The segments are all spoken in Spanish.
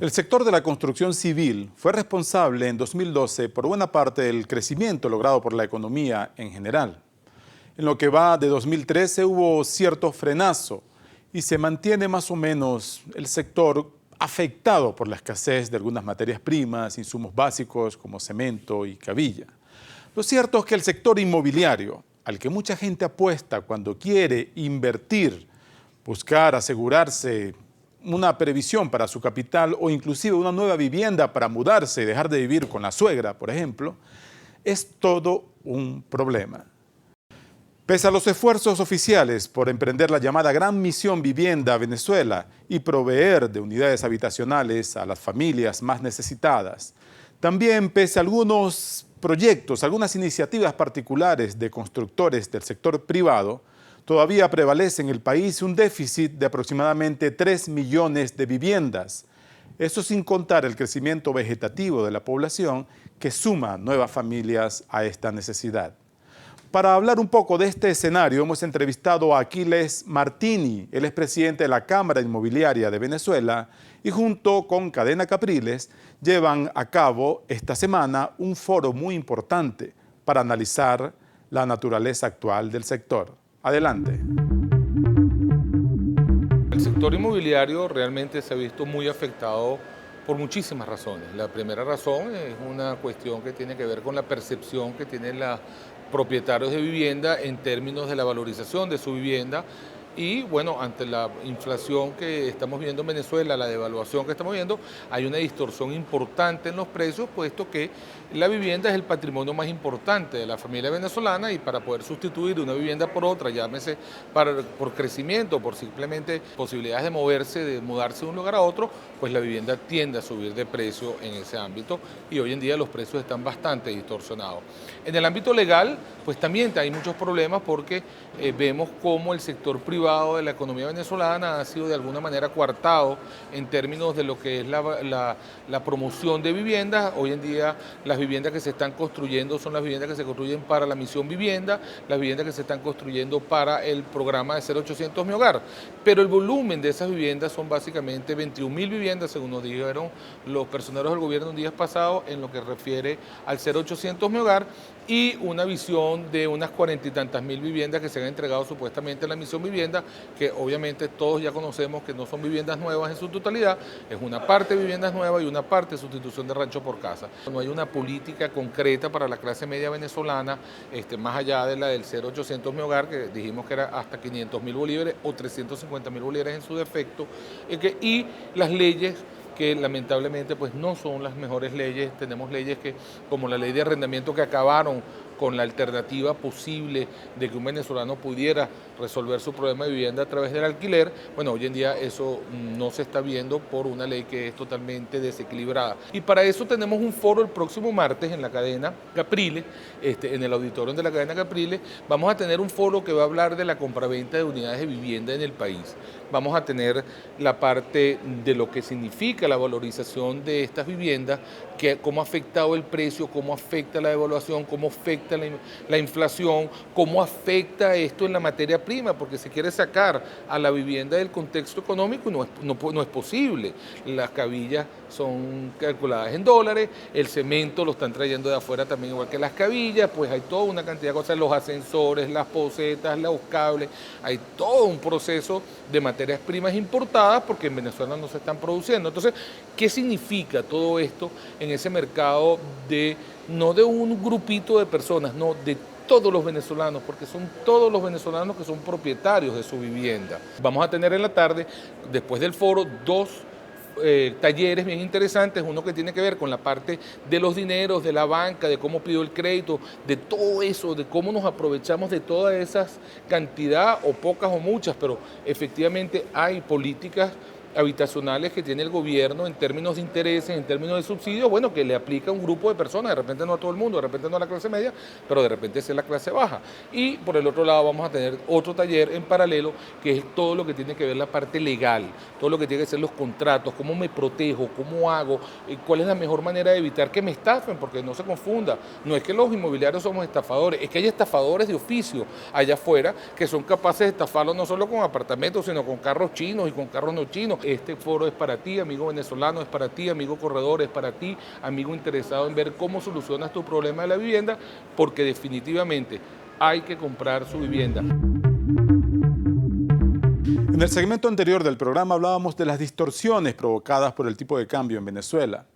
El sector de la construcción civil fue responsable en 2012 por buena parte del crecimiento logrado por la economía en general. En lo que va de 2013 hubo cierto frenazo y se mantiene más o menos el sector afectado por la escasez de algunas materias primas, insumos básicos como cemento y cabilla. Lo cierto es que el sector inmobiliario, al que mucha gente apuesta cuando quiere invertir, buscar asegurarse una previsión para su capital o inclusive una nueva vivienda para mudarse y dejar de vivir con la suegra, por ejemplo, es todo un problema. Pese a los esfuerzos oficiales por emprender la llamada Gran Misión Vivienda a Venezuela y proveer de unidades habitacionales a las familias más necesitadas, también pese a algunos proyectos, algunas iniciativas particulares de constructores del sector privado, todavía prevalece en el país un déficit de aproximadamente 3 millones de viviendas. Eso sin contar el crecimiento vegetativo de la población que suma nuevas familias a esta necesidad. Para hablar un poco de este escenario hemos entrevistado a Aquiles Martini, él es presidente de la Cámara Inmobiliaria de Venezuela y junto con Cadena Capriles llevan a cabo esta semana un foro muy importante para analizar la naturaleza actual del sector. Adelante. El sector inmobiliario realmente se ha visto muy afectado por muchísimas razones. La primera razón es una cuestión que tiene que ver con la percepción que tienen los propietarios de vivienda en términos de la valorización de su vivienda. Y bueno, ante la inflación que estamos viendo en Venezuela, la devaluación que estamos viendo, hay una distorsión importante en los precios, puesto que la vivienda es el patrimonio más importante de la familia venezolana y para poder sustituir una vivienda por otra, llámese por crecimiento, por simplemente posibilidades de moverse, de mudarse de un lugar a otro, pues la vivienda tiende a subir de precio en ese ámbito y hoy en día los precios están bastante distorsionados. En el ámbito legal, pues también hay muchos problemas porque vemos cómo el sector privado de la economía venezolana ha sido de alguna manera coartado en términos de lo que es la promoción de viviendas. Hoy en día las viviendas que se están construyendo son las viviendas que se construyen para la misión vivienda, las viviendas que se están construyendo para el programa de 0800 Mi Hogar. Pero el volumen de esas viviendas son básicamente 21.000 viviendas, según nos dijeron los personeros del gobierno un día pasado, en lo que refiere al 0800 Mi Hogar, y una visión de unas 40 y tantas mil viviendas que se han entregado supuestamente en la misión vivienda, que obviamente todos ya conocemos que no son viviendas nuevas en su totalidad, es una parte de viviendas nuevas y una parte de sustitución de rancho por casa. No hay una política concreta para la clase media venezolana, más allá de la del 0800 Mi Hogar, que dijimos que era hasta 500.000 bolívares o 350.000 bolívares en su defecto, y las leyes que lamentablemente pues no son las mejores leyes. Tenemos leyes que, como la ley de arrendamiento, que acabaron con la alternativa posible de que un venezolano pudiera resolver su problema de vivienda a través del alquiler. Bueno, hoy en día eso no se está viendo por una ley que es totalmente desequilibrada. Y para eso tenemos un foro el próximo martes en la cadena Capriles, en el auditorio de la cadena Capriles. Vamos a tener un foro que va a hablar de la compraventa de unidades de vivienda en el país. Vamos a tener la parte de lo que significa la valorización de estas viviendas, cómo ha afectado el precio, cómo afecta la devaluación, cómo afecta la inflación, cómo afecta esto en la materia prima, porque se quiere sacar a la vivienda del contexto económico y no es posible. Las cabillas son calculadas en dólares, el cemento lo están trayendo de afuera también igual que las cabillas, pues hay toda una cantidad de cosas, los ascensores, las posetas, los cables, hay todo un proceso de materias primas importadas porque en Venezuela no se están produciendo. Entonces, ¿qué significa todo esto en ese mercado no de un grupito de personas, no de todos los venezolanos, porque son todos los venezolanos que son propietarios de su vivienda? Vamos a tener en la tarde, después del foro, dos talleres bien interesantes, uno que tiene que ver con la parte de los dineros, de la banca, de cómo pidió el crédito, de todo eso, de cómo nos aprovechamos de todas esas cantidad, o pocas o muchas, pero efectivamente hay políticas habitacionales que tiene el gobierno en términos de intereses, en términos de subsidios, bueno, que le aplica a un grupo de personas, de repente no a todo el mundo, de repente no a la clase media, pero de repente es la clase baja. Y por el otro lado vamos a tener otro taller en paralelo, que es todo lo que tiene que ver la parte legal, todo lo que tiene que ser los contratos, cómo me protejo, cómo hago, cuál es la mejor manera de evitar que me estafen, porque no se confunda, no es que los inmobiliarios somos estafadores, es que hay estafadores de oficio allá afuera que son capaces de estafarlos no solo con apartamentos, sino con carros chinos y con carros no chinos. este foro es para ti, amigo venezolano, es para ti, amigo corredor, es para ti, amigo interesado en ver cómo solucionas tu problema de la vivienda, porque definitivamente hay que comprar su vivienda. En el segmento anterior del programa hablábamos de las distorsiones provocadas por el tipo de cambio en Venezuela.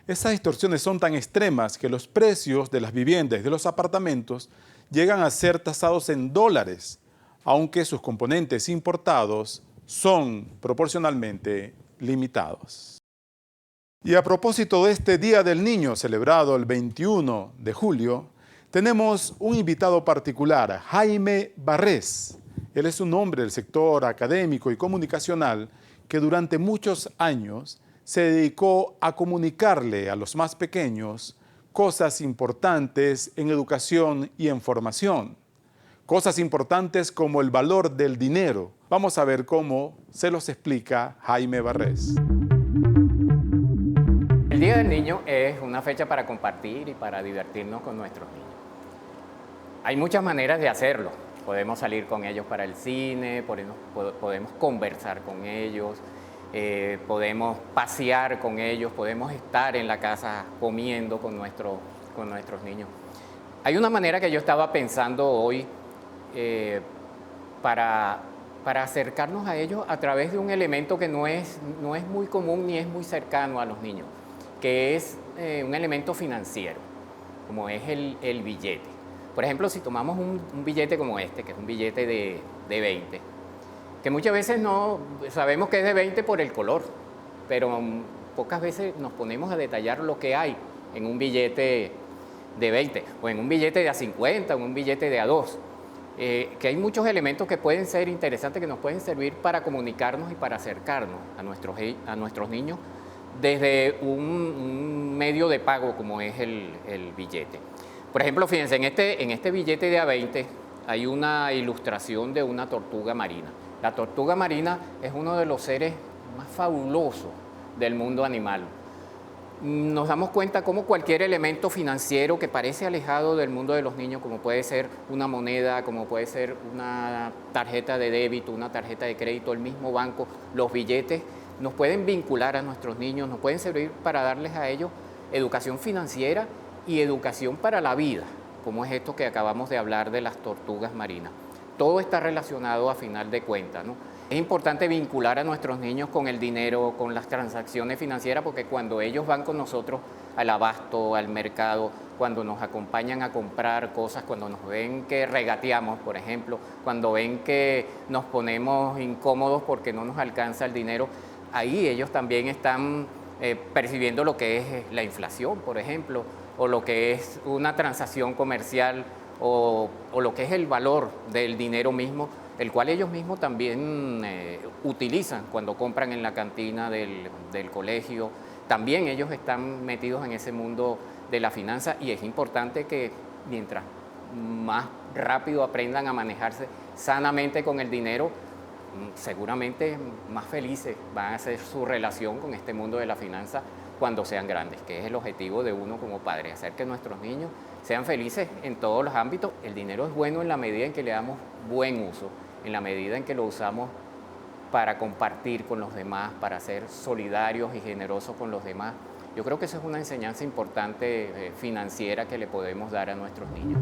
Esas distorsiones son tan extremas que los precios de las viviendas y de los apartamentos llegan a ser tasados en dólares, aunque sus componentes importados son proporcionalmente limitados. Y a propósito de este Día del Niño celebrado el 21 de julio, tenemos un invitado particular, Jaime Barrés. Él es un hombre del sector académico y comunicacional que durante muchos años se dedicó a comunicarle a los más pequeños cosas importantes en educación y en formación. Cosas importantes como el valor del dinero. Vamos a ver cómo se los explica Jaime Barrés. El Día del Niño es una fecha para compartir y para divertirnos con nuestros niños. Hay muchas maneras de hacerlo. Podemos salir con ellos para el cine, podemos conversar con ellos, podemos pasear con ellos, podemos estar en la casa comiendo con nuestros niños. Hay una manera que yo estaba pensando hoy para acercarnos a ellos a través de un elemento que no es muy común ni es muy cercano a los niños, que es un elemento financiero, como es el billete. Por ejemplo, si tomamos un billete como este, que es un billete de 20, que muchas veces no sabemos que es de 20 por el color, pero pocas veces nos ponemos a detallar lo que hay en un billete de 20, o en un billete de a 50, o en un billete de a 2, que hay muchos elementos que pueden ser interesantes, que nos pueden servir para comunicarnos y para acercarnos a nuestros niños desde un medio de pago como es el billete. Por ejemplo, fíjense, en este billete de A20 hay una ilustración de una tortuga marina. La tortuga marina es uno de los seres más fabulosos del mundo animal. Nos damos cuenta cómo cualquier elemento financiero que parece alejado del mundo de los niños, como puede ser una moneda, como puede ser una tarjeta de débito, una tarjeta de crédito, el mismo banco, los billetes, nos pueden vincular a nuestros niños, nos pueden servir para darles a ellos educación financiera y educación para la vida, como es esto que acabamos de hablar de las tortugas marinas. Todo está relacionado a final de cuentas, ¿no? Es importante vincular a nuestros niños con el dinero, con las transacciones financieras, porque cuando ellos van con nosotros al abasto, al mercado, cuando nos acompañan a comprar cosas, cuando nos ven que regateamos, por ejemplo, cuando ven que nos ponemos incómodos porque no nos alcanza el dinero, ahí ellos también están percibiendo lo que es la inflación, por ejemplo, o lo que es una transacción comercial, o lo que es el valor del dinero mismo, el cual ellos mismos también utilizan cuando compran en la cantina del colegio. También ellos están metidos en ese mundo de la finanza, y es importante que mientras más rápido aprendan a manejarse sanamente con el dinero, seguramente más felices van a ser su relación con este mundo de la finanza cuando sean grandes, que es el objetivo de uno como padre, hacer que nuestros niños sean felices en todos los ámbitos. El dinero es bueno en la medida en que le damos buen uso, en la medida en que lo usamos para compartir con los demás, para ser solidarios y generosos con los demás. Yo creo que eso es una enseñanza importante financiera que le podemos dar a nuestros niños.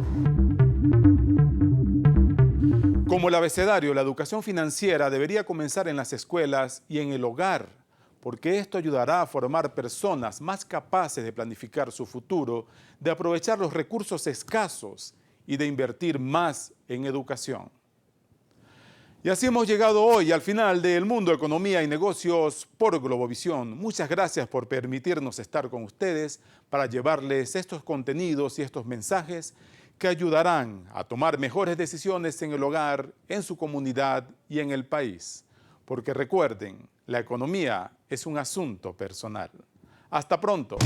Como el abecedario, la educación financiera debería comenzar en las escuelas y en el hogar, porque esto ayudará a formar personas más capaces de planificar su futuro, de aprovechar los recursos escasos y de invertir más en educación. Y así hemos llegado hoy al final de El Mundo, Economía y Negocios por Globovisión. Muchas gracias por permitirnos estar con ustedes para llevarles estos contenidos y estos mensajes que ayudarán a tomar mejores decisiones en el hogar, en su comunidad y en el país. Porque recuerden, la economía es un asunto personal. Hasta pronto.